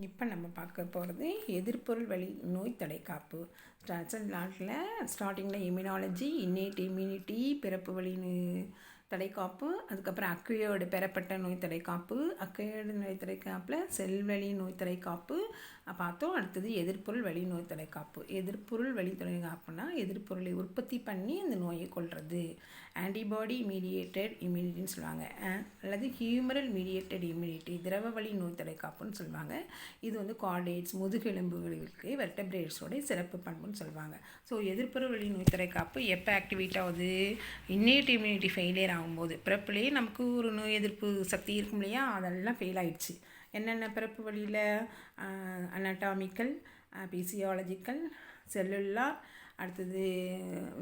இப்போ நம்ம பார்க்க போகிறது எதிர்ப்பொருள் வழி நோய் தடைக்காப்பு. நாட்டில் ஸ்டார்டிங்கில் இம்யூனாலஜி, இன்னேட் இம்யூனிட்டி, பிறப்பு வழி தடைக்காப்பு, அதுக்கப்புறம் அக்வையர்டு பெறப்பட்ட நோய் தடைக்காப்பு, அக்வையர்டு நோய் தடைக்காப்பில் செல்வழி நோய் தடைக்காப்பு பார்த்தோம். அடுத்தது எதிர்ப்பொருள் வழி நோய் தடைக்காப்பு. எதிர்ப்பொருள் வழி தடைக்காப்புனா எதிர்ப்பொருளை உற்பத்தி பண்ணி அந்த நோயை கொள்வது. ஆன்டிபாடி மீடியேட்டட் இம்யூனிட்டின்னு சொல்லுவாங்க, அல்லது ஹியூமரல் மீடியேட்டட் இம்யூனிட்டி, திரவ வழி நோய் தடைக்காப்புன்னு சொல்லுவாங்க. இது வந்து கார்டேட்ஸ், முதுகெலும்புகளுக்கு வெர்டபிரேட்ஸோட சிறப்பு பண்புன்னு சொல்லுவாங்க. ஸோ எதிர்ப்பொருள் வழி நோய் தடைக்காப்பு எப்போ ஆக்டிவேட் ஆகுது? இன்னேட் இம்யூனிட்டி ஃபெயிலியர் ஆகும்போது. பிறப்புலேயே நமக்கு ஒரு நோய் எதிர்ப்பு சக்தி இருக்கும் இல்லையா, அதெல்லாம் ஃபெயில் ஆயிடுச்சு. என்னென்ன பிறப்பு வழியில்? அனாட்டாமிக்கல், பிசியாலஜிக்கல், செல்லுலார், அடுத்தது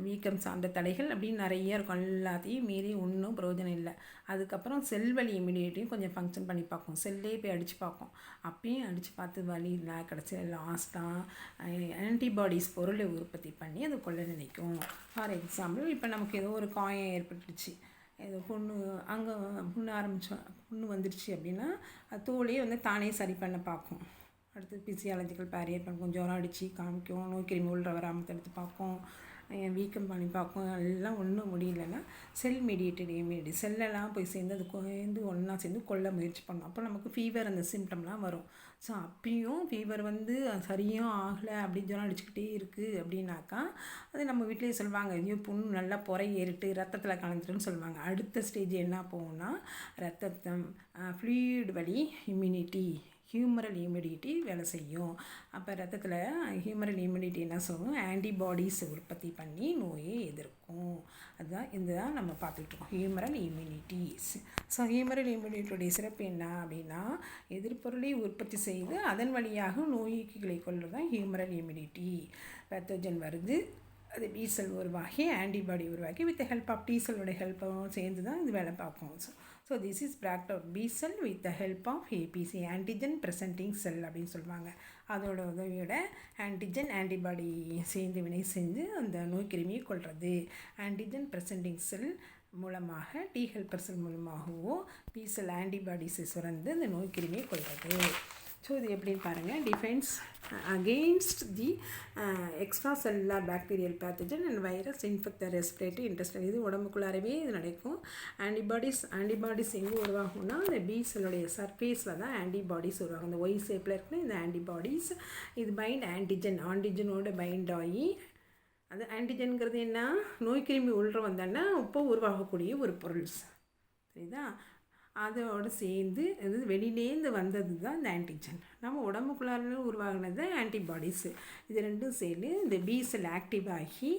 வீக்கம் சார்ந்த தடைகள் அப்படின்னு நிறைய இருக்கும். எல்லாத்தையும் மீறி ஒன்றும் பிரயோஜனம் இல்லை. அதுக்கப்புறம் செல் வழி இம்யூனிட்டியும் கொஞ்சம் ஃபங்க்ஷன் பண்ணி பார்க்கும். செல்லே போய் அடித்து பார்க்கும். அப்பயும் அடித்து பார்த்து வழி இல்லை. கடைசியில் லாஸ்ட்டாக ஆன்டிபாடிஸ் பொருளை உற்பத்தி பண்ணி அதை கொள்ள நினைக்கும். ஃபார் எக்ஸாம்பிள், இப்போ நமக்கு ஏதோ ஒரு காயம் ஏற்பட்டுருச்சு, ஏதோ அங்கே புண்ணு வந்துடுச்சு அப்படின்னா அது தோலையே வந்து தானே சரி பண்ண பார்க்கும். அடுத்து பிசியாலஜிக்கல் பேரியர் பண்ணும், ஜுரம் அடித்து காமிக்கும், நோய் கிருமி உள்ள வராமல் தடுத்து பார்க்கும், வீக்கம் பண்ணி பார்க்கும். எல்லாம் ஒன்றும் முடியலன்னா செல் மீடியேட்டட் இம்யூனிட்டி, செல்லெல்லாம் போய் சேர்ந்து அது ஒன்றா சேர்ந்து கொள்ள முயற்சி பண்ணும். அப்போ நமக்கு ஃபீவர் அந்த சிம்டம்லாம் வரும். ஸோ அப்பயும் ஃபீவர் வந்து சரியும் ஆகலை, அப்படி ஜுரம் அடிச்சுக்கிட்டே இருக்குது அப்படின்னாக்கா அது நம்ம வீட்டிலேயே சொல்லுவாங்க, ஐயோ புண்ணு நல்லா புறை ஏறிட்டு ரத்தத்தில் கலந்துட்டுன்னு சொல்லுவாங்க. அடுத்த ஸ்டேஜ் என்ன போகும்னா ரத்தம் ஃப்ளூயிட் வழி இம்யூனிட்டி, ஹியூமரல் இம்யூனிட்டி வேலை செய்யும். அப்போ ரத்தத்தில் ஹியூமரல் இம்யூனிட்டி என்ன சொல்லும்? ஆன்டிபாடிஸ் உற்பத்தி பண்ணி நோயை எதிர்க்கும். அதுதான் இதுதான் நம்ம பார்த்துட்ருக்கோம், ஹியூமரல் இம்யூனிட்டிஸ். ஸோ ஹியூமரல் இம்யூனிட்டியுடைய சிறப்பு என்ன அப்படின்னா எதிர்ப்பொருளை உற்பத்தி செய்து அதன் வழியாக நோய்களை கொள்வது தான் ஹியூமரல் இம்யூனிட்டி. பேத்தோஜன் வருது, அது பி செல் உருவாகி ஆன்டிபாடி உருவாக்கி வித் ஹெல்ப் ஆஃப் டி செல்லோட ஹெல்ப்பும் சேர்ந்து தான் இது வேலை பார்க்கும். So this is brought out B cell with the help of ABC, antigen presenting cell அப்படின்னு சொல்லுவாங்க. அதோட உதவியோட ஆன்டிஜன் ஆன்டிபாடி சேர்ந்து வினை செஞ்சு அந்த நோய் கிருமியை கொள்வது. ஆன்டிஜன் ப்ரெசன்டிங் செல் மூலமாக டி ஹெல்பர் செல் மூலமாகவோ பி செல் ஆன்டிபாடிஸை சுரந்து அந்த நோய் கிருமியை கொள்வது. ஸோ இது எப்படின்னு பாருங்கள். Defence against the extra cellular bacterial pathogen and virus infect the respiratory intestine. இது உடம்புக்குள்ளாரவே இது நடக்கும். ஆன்டிபாடிஸ் எங்கே உருவாகும்னா அந்த பி செல்லுடைய சர்ஃபேஸில் தான் ஆன்டிபாடிஸ் உருவாகும். இந்த ஒய் ஷேப்பில் இருக்கிற இந்த ஆன்டிபாடிஸ் இது பைண்ட் ஆன்டிஜனோட பைண்ட் ஆகி, அது ஆன்டிஜன்கிறது என்ன? நோய் கிருமி உள்ள வந்தோன்னா இப்போ உருவாகக்கூடிய ஒரு பொருள், சரிதா? அதோடு சேர்ந்து அது வெளியிலேருந்து வந்தது தான் இந்த ஆன்டிஜன். நம்ம உடம்புக்குள்ளார உருவாகினது ஆன்டிபாடிஸு. இது ரெண்டும் சேர்ந்து இந்த பி செல் ஆக்டிவ் ஆகி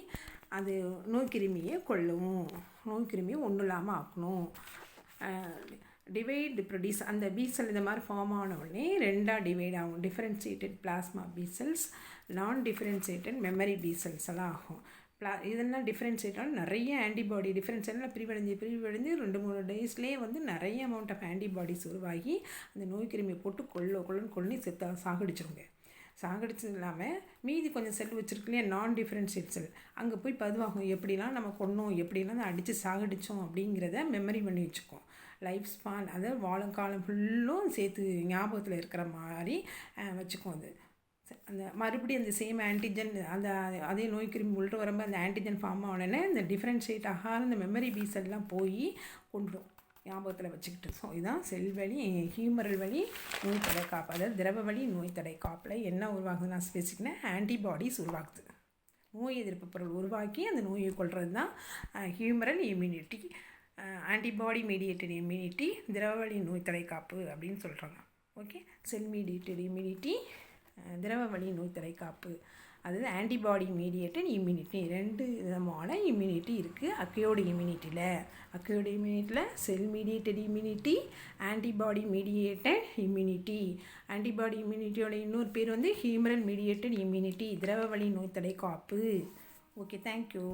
அது நோய்க்கிருமியை கொள்ளும், நோய்க்கிருமியை ஒன்றும் இல்லாமல் ஆக்கணும். டிவைட் ப்ரொடியூஸ், அந்த பி செல் இந்த மாதிரி ஃபார்ம் ஆன உடனே ரெண்டாக டிவைட் ஆகும். டிஃப்ரென்ஷியேட்டட் பிளாஸ்மா பி செல்ஸ், நான் டிஃப்ரென்ஷியேட்டட் மெமரி பி செல்ஸ் எல்லாம் ஆகும். இதெல்லாம் டிஃப்ரென்ஷியேட்டால் நிறைய ஆன்டிபாடி டிஃப்ரென்ஷியேட்டால் பிரிவடைஞ்சு 2-3 டேஸ்லேயே வந்து நிறைய அமௌண்ட் ஆஃப் ஆன்டிபாடிஸ் உருவாகி அந்த நோய் கிருமியை போட்டு கொள்ளி சாகடிச்சிருங்க. சாகடிச்சது இல்லாமல் மீதி கொஞ்சம் செல் வச்சுருக்கலையே நான் டிஃப்ரென்ஷியேட் செல், அங்கே போய் பதிவாகும். எப்படிலாம் நம்ம கொன்னோம், எப்படிலாம் அடித்து சாகடித்தோம் அப்படிங்கிறத மெமரி பண்ணி வச்சுக்கோம். லைஃப் ஸ்பான், அதாவது வாழுங்காலம் ஃபுல்லும் சேர்த்து ஞாபகத்தில் இருக்கிற மாதிரி வச்சுக்கோம். அது அந்த மறுபடியும் அந்த சேம் ஆன்டிஜன் அந்த அதே நோய் கிருமி உள்ள வரும்போது அந்த ஆன்டிஜன் ஃபார்ம் ஆனோடனே இந்த டிஃப்ரென்ஷியேட் ஆகாத இந்த மெமரி பீஸ் எல்லாம் போய் கொண்டுடும் ஞாபகத்தில் வச்சுக்கிட்டு. ஸோ இதுதான் செல் வழி ஹியூமரல் வழி நோய் தடைக்காப்பு. அதாவது திரவ வழி நோய் தடைக்காப்பில் என்ன உருவாகுதுன்னா ஸ்பெசிஃபிக்னா ஆன்டிபாடிஸ் உருவாக்குது. நோய் எதிர்ப்பு பொருள் உருவாக்கி அந்த நோயை கொள்வது தான் humoral immunity, antibody mediated immunity, திரவ வழி நோய் தடைக்காப்பு அப்படின்னு சொல்கிறாங்க. ஓகே, செல் மீடியேட்டட் இம்யூனிட்டி, திரவ வழி நோய் தடைக்காப்பு, அதாவது ஆன்டிபாடி மீடியேட்டட் இம்யூனிட்டி. 2 விதமான இம்யூனிட்டி இருக்குது அக்வையர்டு இம்யூனிட்டியில். Cell mediated immunity, antibody mediated immunity. Antibody இம்யூனிட்டியோட இன்னொரு பேர் வந்து ஹியூமரல் மீடியேட்டட் இம்யூனிட்டி, திரவ வழி நோய் தடைக்காப்பு. Okay, thank you.